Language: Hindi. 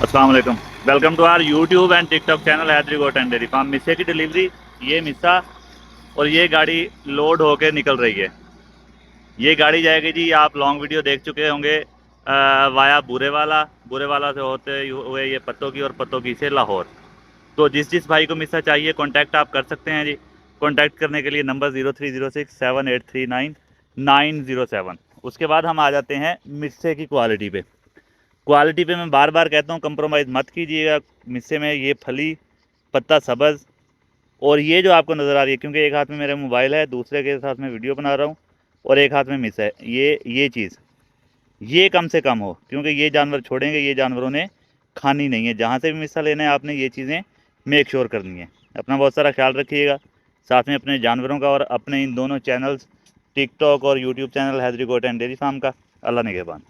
अस्सलाम वालेकुम। Welcome to our YouTube and TikTok channel Haidari goat and dairy farm. मिस्से की डिलीवरी, ये मिस्सा और ये गाड़ी लोड होके निकल रही है। ये गाड़ी जाएगी जी, आप लॉन्ग वीडियो देख चुके होंगे, वाया बूरेवाला से होते हुए ये पत्तों की और पत्तों की से लाहौर। तो जिस जिस भाई को मिस्सा चाहिए कांटेक्ट आप कर सकते हैं जी। कांटेक्ट करने के लिए नंबर 030678390907। उसके बाद हम आ जाते हैं मिस्से की क्वालिटी पे। क्वालिटी पे मैं बार बार कहता हूँ, कंप्रोमाइज़ मत कीजिएगा। मिस्से में ये फली, पत्ता सब्ज़, और ये जो आपको नज़र आ रही है, क्योंकि एक हाथ में मेरा मोबाइल है, दूसरे के साथ में वीडियो बना रहा हूँ और एक हाथ में मिस है, ये चीज़ ये कम से कम हो, क्योंकि ये जानवर छोड़ेंगे, ये जानवरों ने खानी नहीं है। जहाँ से भी मिस्सा लेना है आपने ये चीज़ें मेक श्योर करनी है। अपना बहुत सारा ख्याल रखिएगा, साथ में अपने जानवरों का और अपने इन दोनों चैनल्स टिकटॉक और YouTube channel Haidari goat and dairy Farm का। अल्लाह निगहबान।